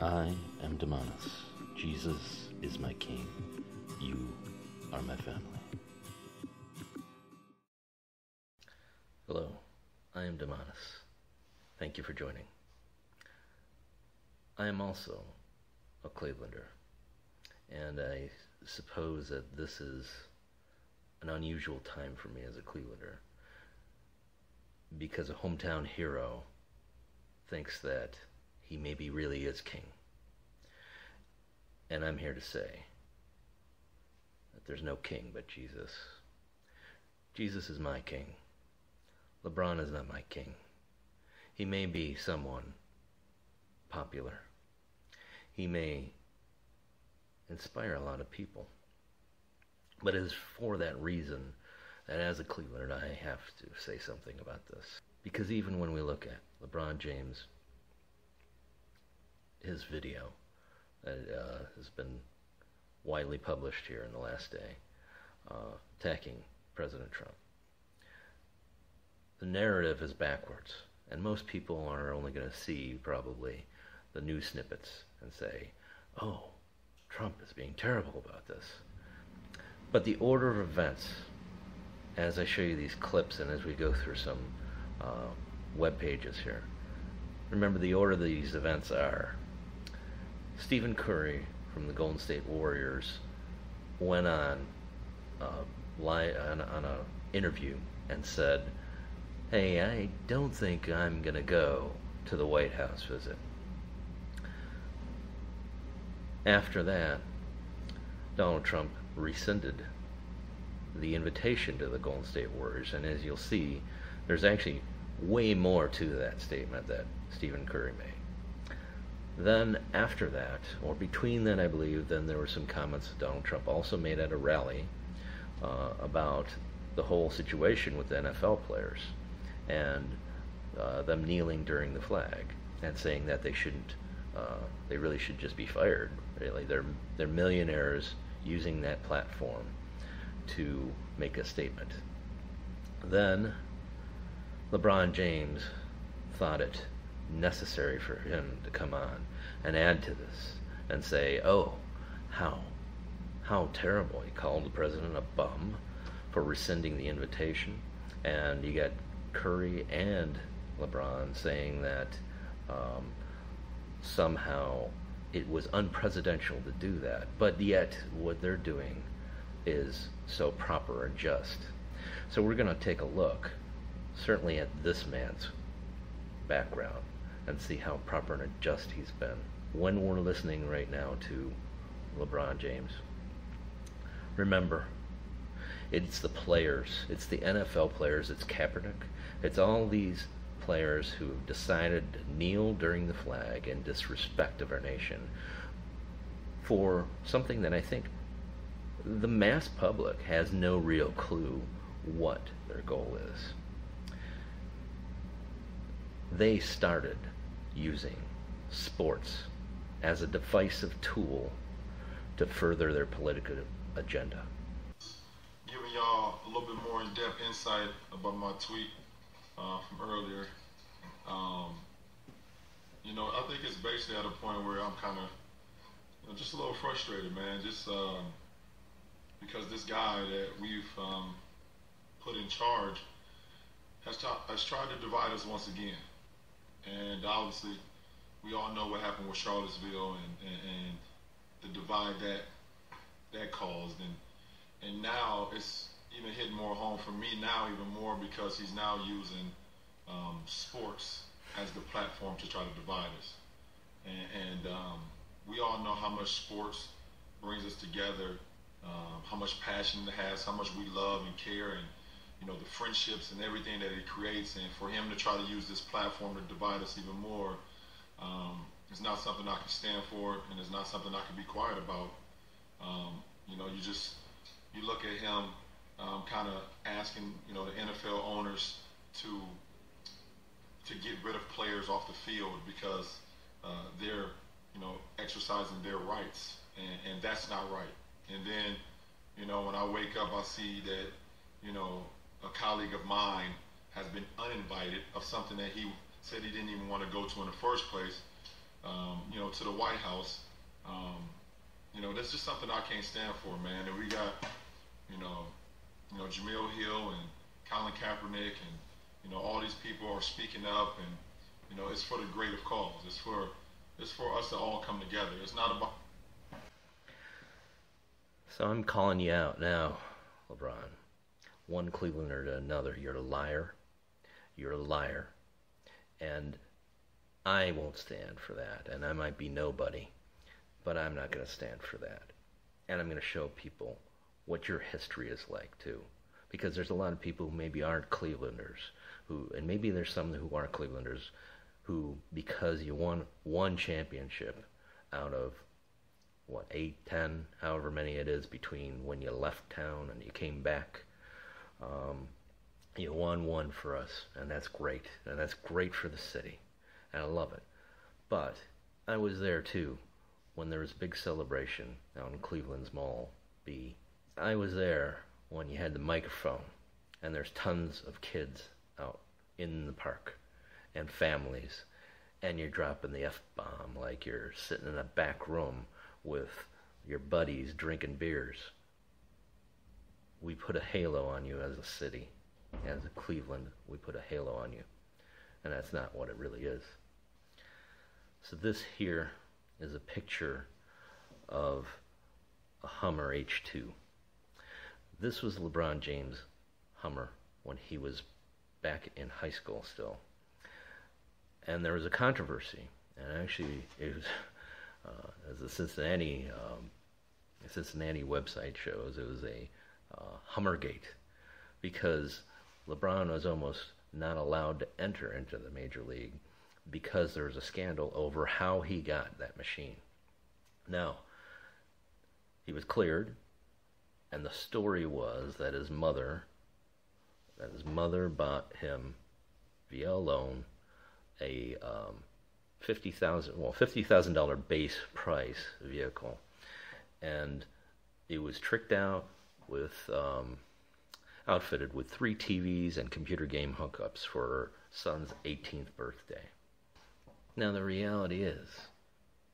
I am Damonous. Jesus is my king. You are my family. Hello, I am Damonous. Thank you for joining. I am also a Clevelander, and I suppose that this is an unusual time for me as a Clevelander, because a hometown hero thinks that he maybe really is king. And I'm here to say that there's no king but Jesus. Jesus is my king. LeBron is not my king. He may be someone popular. He may inspire a lot of people. But it is for that reason that as a Clevelander, I have to say something about this. Because even when we look at LeBron James, his video that has been widely published here in the last day, attacking President Trump, the narrative is backwards, and most people are only going to see probably the news snippets and say, oh, Trump is being terrible about this. But the order of events, as I show you these clips and as we go through some web pages here, remember the order of these events are: Stephen Curry from the Golden State Warriors went on an interview and said, hey, I don't think I'm going to go to the White House visit. After that, Donald Trump rescinded the invitation to the Golden State Warriors, and as you'll see, there's actually way more to that statement that Stephen Curry made. Then after that, or between then I believe, then there were some comments that Donald Trump also made at a rally about the whole situation with the NFL players and them kneeling during the flag and saying that they shouldn't, they really should just be fired. Really, they're millionaires using that platform to make a statement. Then LeBron James thought it necessary for him to come on and add to this and say, oh, how terrible. He called the president a bum for rescinding the invitation, and you got Curry and LeBron saying that somehow it was unpresidential to do that, but yet what they're doing is so proper and just. So we're going to take a look, certainly at this man's background, and see how proper and just he's been when we're listening right now to LeBron James. Remember, it's the players, it's the NFL players, it's Kaepernick, it's all these players who have decided to kneel during the flag in disrespect of our nation for something that I think the mass public has no real clue what their goal is. They started using sports as a divisive tool to further their political agenda. Giving y'all a little bit more in-depth insight about my tweet from earlier. I think it's basically at a point where I'm kind of just a little frustrated, man. Just because this guy that we've put in charge has tried to divide us once again. And obviously, we all know what happened with Charlottesville and the divide that caused. And now it's even hitting more home for me now, even more because he's now using sports as the platform to try to divide us. And we all know how much sports brings us together, how much passion it has, how much we love and care, and the friendships and everything that it creates. And for him to try to use this platform to divide us even more is not something I can stand for, and it's not something I can be quiet about. You look at him kind of asking the NFL owners to get rid of players off the field because they're exercising their rights, and that's not right. And then when I wake up, I see that a colleague of mine has been uninvited of something that he said he didn't even want to go to in the first place, to the White House. Um, that's just something I can't stand for, man. And we got, you know, Jamil Hill and Colin Kaepernick and, all these people are speaking up, and, it's for the greater cause. It's for us to all come together. It's not about. So I'm calling you out now, LeBron. One Clevelander to another. You're a liar. You're a liar. And I won't stand for that. And I might be nobody, but I'm not going to stand for that. And I'm going to show people what your history is like, too. Because there's a lot of people who maybe aren't Clevelanders, and maybe there's some who aren't Clevelanders, who, because you won one championship out of, 8, 10, however many it is between when you left town and you came back, you won one for us, and that's great. And that's great for the city, and I love it. But I was there, too, when there was a big celebration out in Cleveland's Mall B. I was there when you had the microphone, and there's tons of kids out in the park, and families, and you're dropping the F-bomb like you're sitting in a back room with your buddies drinking beers. We put a halo on you as a city. As a Cleveland, we put a halo on you. And that's not what it really is. So this here is a picture of a Hummer H2. This was LeBron James' Hummer when he was back in high school still. And there was a controversy. And actually, it was, as the Cincinnati website shows, it was a Hummergate, because LeBron was almost not allowed to enter into the major league because there was a scandal over how he got that machine. Now, he was cleared, and the story was that his mother bought him via a loan a $50,000 base price vehicle, and it was tricked out with outfitted with 3 TVs and computer game hookups for her son's 18th birthday. Now the reality is,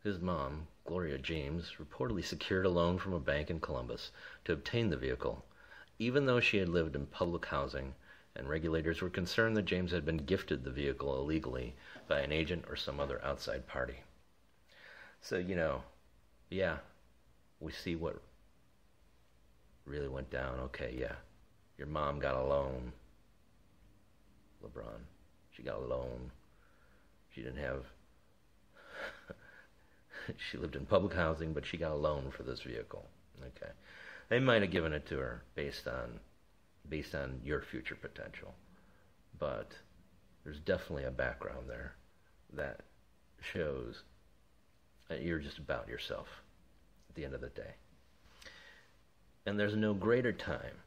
his mom, Gloria James, reportedly secured a loan from a bank in Columbus to obtain the vehicle, even though she had lived in public housing, and regulators were concerned that James had been gifted the vehicle illegally by an agent or some other outside party. So, yeah, we see what really went down. Okay, yeah, your mom got a loan, LeBron. She got a loan. She didn't have... she lived in public housing, but she got a loan for this vehicle. Okay. They might have given it to her based on your future potential. But there's definitely a background there that shows that you're just about yourself at the end of the day. And there's no greater time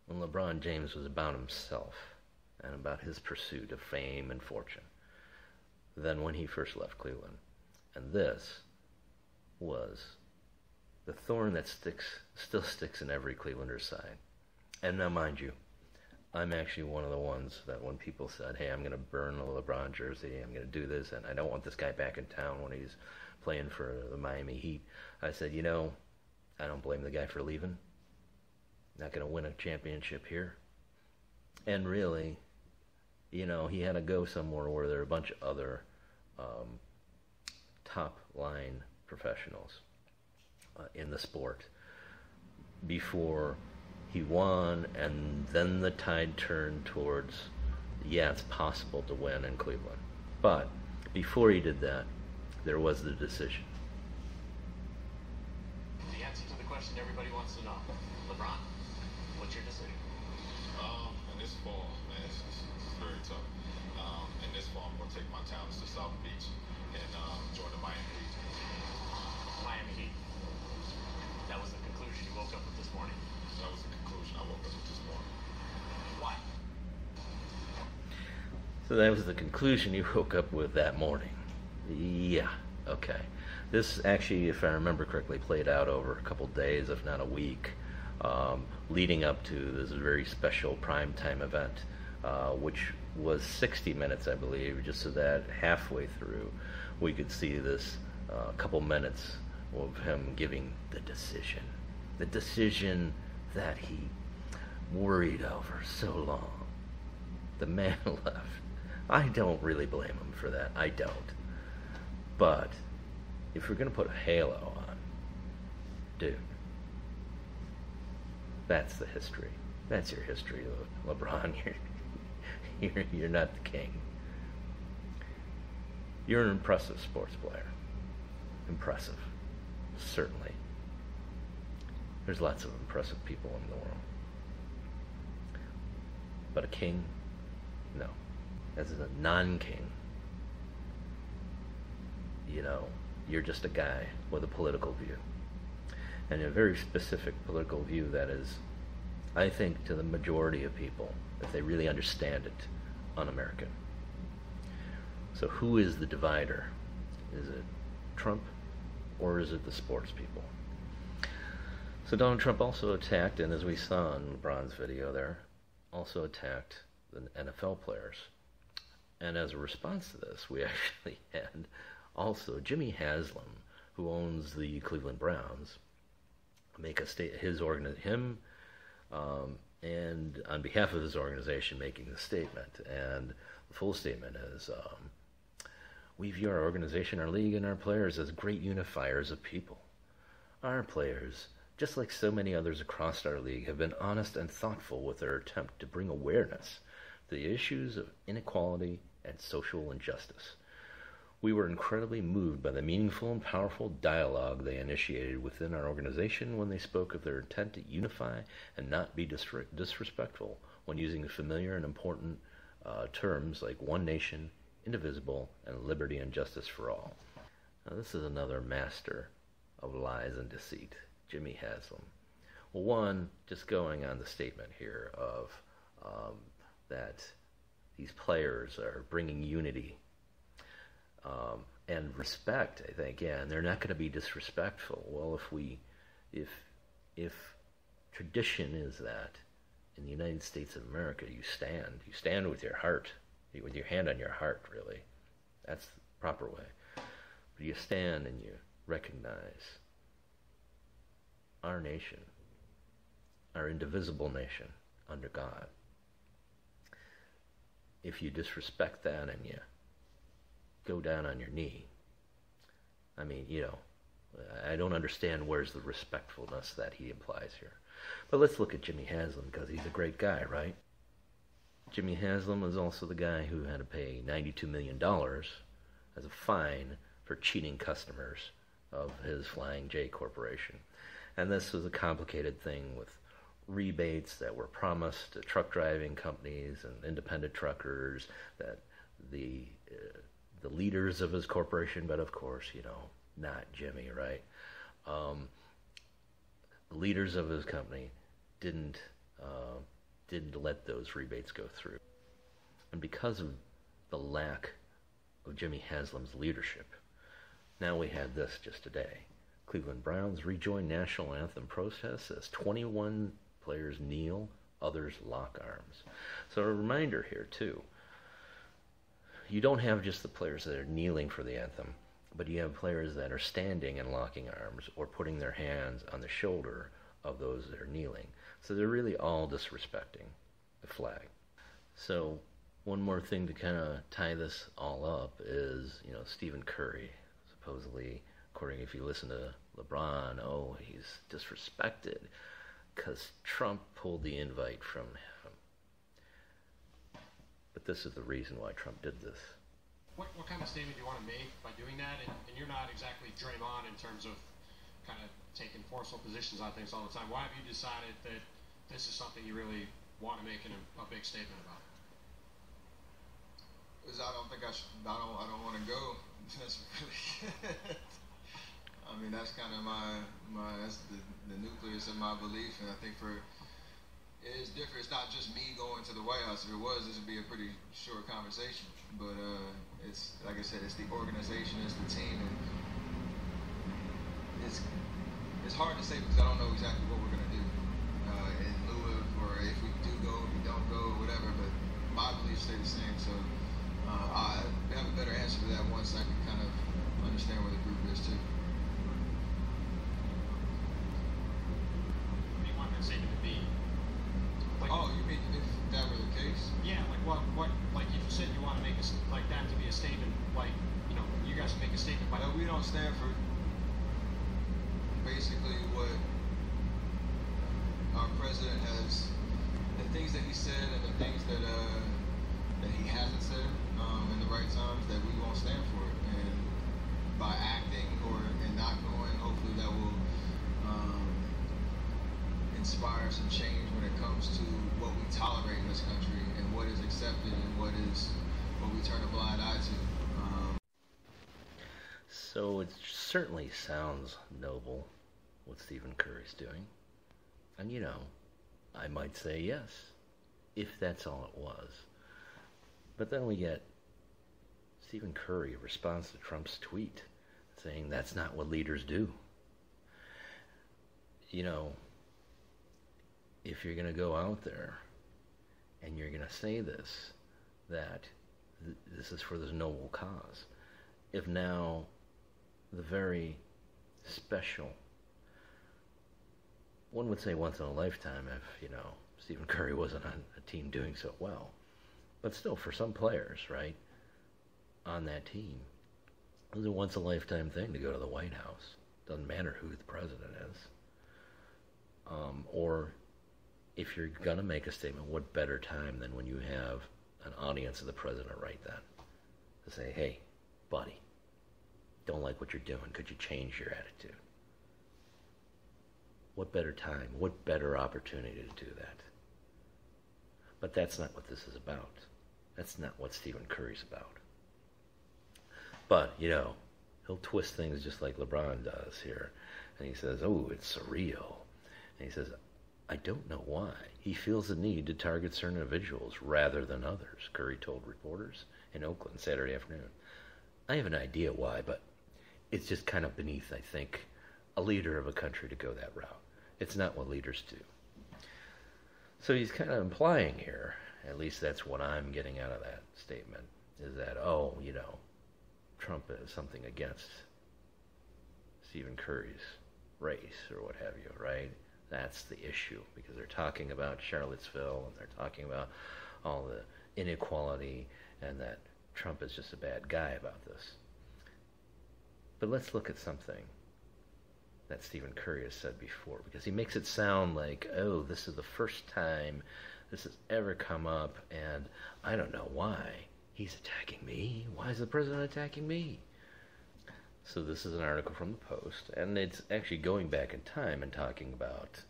when LeBron James was about himself and about his pursuit of fame and fortune than when he first left Cleveland. And this was the thorn that still sticks in every Clevelander's side. And now, mind you, I'm actually one of the ones that when people said, hey, I'm going to burn a LeBron jersey, I'm going to do this, and I don't want this guy back in town when he's playing for the Miami Heat, I said, I don't blame the guy for leaving. Not going to win a championship here. And really, he had to go somewhere where there are a bunch of other top-line professionals in the sport before he won, and then the tide turned towards, it's possible to win in Cleveland. But before he did that, there was the decision. The answer to the question everybody wants to know. LeBron, what's your decision? In this fall, man, it's very tough. In this fall, I'm going to take my talents to South Beach and join the Miami Heat. Miami Heat. That was the conclusion you woke up with this morning. That was the conclusion I woke up with this morning. Why? So that was the conclusion you woke up with that morning. Yeah, okay. This actually, if I remember correctly, played out over a couple days, if not a week, leading up to this very special primetime event, which was 60 minutes, I believe, just so that halfway through we could see this couple minutes of him giving the decision that he worried over so long. The man left. I don't really blame him for that. I don't. But if we're going to put a halo on, dude, that's the history. That's your history, LeBron. You're not the king. You're an impressive sports player. Impressive. Certainly. There's lots of impressive people in the world. But a king? No. As a non-king, you're just a guy with a political view. And a very specific political view that is, I think, to the majority of people, if they really understand it, un-American. So who is the divider? Is it Trump or is it the sports people? So Donald Trump also attacked, and as we saw in LeBron's video there, also attacked the NFL players. And as a response to this, we actually had also Jimmy Haslem, who owns the Cleveland Browns, make a and on behalf of his organization, making the statement. And the full statement is, we view our organization, our league, and our players as great unifiers of people. Our players, just like so many others across our league, have been honest and thoughtful with their attempt to bring awareness to the issues of inequality and social injustice. We were incredibly moved by the meaningful and powerful dialogue they initiated within our organization when they spoke of their intent to unify and not be disrespectful when using familiar and important terms like one nation, indivisible, and liberty and justice for all. Now, this is another master of lies and deceit, Jimmy Haslem. Well, one, just going on the statement here of that these players are bringing unity and respect, I think, yeah, and they're not going to be disrespectful. Well, if tradition is that in the United States of America, you stand with your heart, with your hand on your heart, really. That's the proper way. But you stand and you recognize our nation, our indivisible nation under God. If you disrespect that and you go down on your knee, I mean, I don't understand where's the respectfulness that he implies here. But let's look at Jimmy Haslem, because he's a great guy, right? Jimmy Haslem was also the guy who had to pay $92 million as a fine for cheating customers of his Flying J Corporation. And this was a complicated thing with rebates that were promised to truck driving companies and independent truckers, that the leaders of his corporation, but of course, not Jimmy, right? The leaders of his company didn't let those rebates go through. And because of the lack of Jimmy Haslem's leadership, now we had this just today. Cleveland Browns rejoin national anthem protests as 21 players kneel, others lock arms. So a reminder here, too. You don't have just the players that are kneeling for the anthem, but you have players that are standing and locking arms or putting their hands on the shoulder of those that are kneeling. So they're really all disrespecting the flag. So one more thing to kind of tie this all up is, Stephen Curry, supposedly, according if you listen to LeBron, he's disrespected because Trump pulled the invite from him. But this is the reason why Trump did this. What kind of statement do you want to make by doing that? And you're not exactly Draymond in terms of kind of taking forceful positions on things all the time. Why have you decided that this is something you really want to make a big statement about? Because I don't think I don't want to go. That's really I mean, that's kind of that's the nucleus of my belief, and I think it is different. It's not just me going to the White House. If it was, this would be a pretty short conversation. But it's, like I said, it's the organization, it's the team, and it's hard to say because I don't know exactly what we're going to do in lieu of, or if we do go, if we don't go, or whatever. But my beliefs stay the same. So I have a better answer to that once I can kind of understand where the group is too. What do you want that statement to be? Like, Oh, you mean if that were the case? yeah, like what, like if you said you want to make like that to be a statement, like, you know, you guys make a statement like, No, we don't stand for basically what our president has, the things that he said and the things that he hasn't said in the right times, that we won't stand for it. And by acting and not going, hopefully that will inspire some change when it comes to what we tolerate in this country and what is accepted and what we turn a blind eye to. So it certainly sounds noble what Stephen Curry's doing. And you know, I might say yes, if that's all it was. But then we get Stephen Curry responds to Trump's tweet saying that's not what leaders do. You know, if you're going to go out there and you're going to say this, that this is for this noble cause, if now the very special, one would say once in a lifetime if, you know, Stephen Curry wasn't on a team doing so well, but still for some players, right, on that team, it was a once in a lifetime thing to go to the White House. Doesn't matter who the president is. Or if you're going to make a statement, what better time than when you have an audience of the president right then to say, hey, buddy, don't like what you're doing. Could you change your attitude? What better time? What better opportunity to do that? But that's not what this is about. That's not what Stephen Curry's about. But, you know, he'll twist things just like LeBron does here. And he says, oh, it's surreal. And he says, I don't know why. He feels the need to target certain individuals rather than others, Curry told reporters in Oakland Saturday afternoon. I have an idea why, but it's just kind of beneath, I think, a leader of a country to go that route. It's not what leaders do. So he's kind of implying here, at least that's what I'm getting out of that statement, is that, oh, you know, Trump is something against Stephen Curry's race or what have you, right? That's the issue, because they're talking about Charlottesville and they're talking about all the inequality and that Trump is just a bad guy about this. But let's look at something that Stephen Curry has said before, because he makes it sound like, oh, this is the first time this has ever come up, and I don't know why. He's attacking me. Why is the president attacking me? So this is an article from the Post, and it's actually going back in time and talking about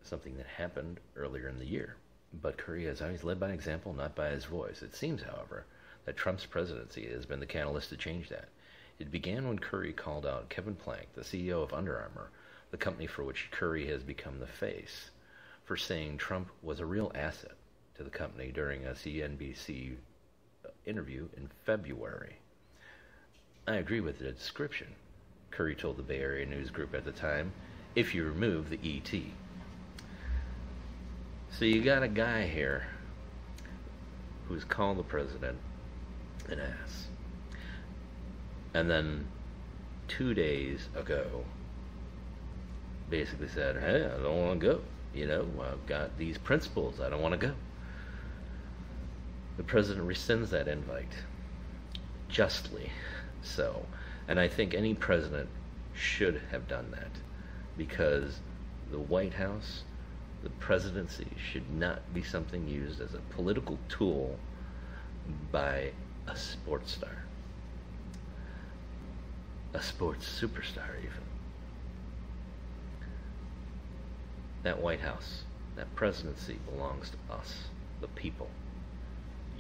something that happened earlier in the year. But Curry has always led by example, not by his voice. It seems, however, that Trump's presidency has been the catalyst to change that. It began when Curry called out Kevin Plank, the CEO of Under Armour, the company for which Curry has become the face, for saying Trump was a real asset to the company during a CNBC interview in February. I agree with the description, Curry told the Bay Area News Group at the time, if you remove the ET. So you got a guy here who's called the president an ass. And then 2 days ago, basically said, hey, I don't want to go. You know, I've got these principles. I don't want to go. The president rescinds that invite. Justly so. And I think any president should have done that, because the White House, the presidency, should not be something used as a political tool by a sports star. A sports superstar, even. That White House, that presidency belongs to us, the people.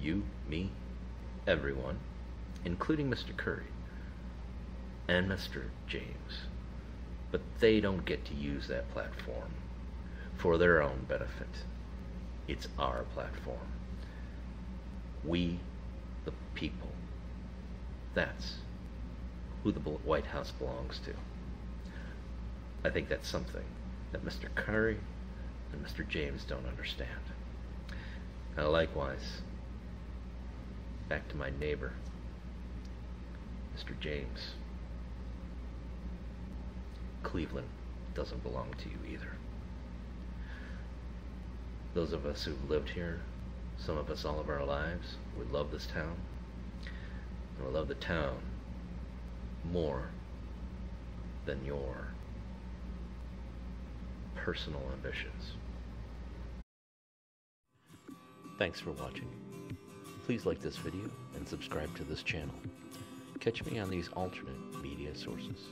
You, me, everyone, including Mr. Curry and Mr. James. But they don't get to use that platform for their own benefit. It's our platform. We, the people. That's who the White House belongs to. I think that's something that Mr. Curry and Mr. James don't understand. Likewise, back to my neighbor, Mr. James. Cleveland doesn't belong to you either. Those of us who've lived here, some of us all of our lives, we love this town. And we love the town more than your personal ambitions. Thanks for watching. Please like this video and subscribe to this channel. Catch me on these alternate media sources.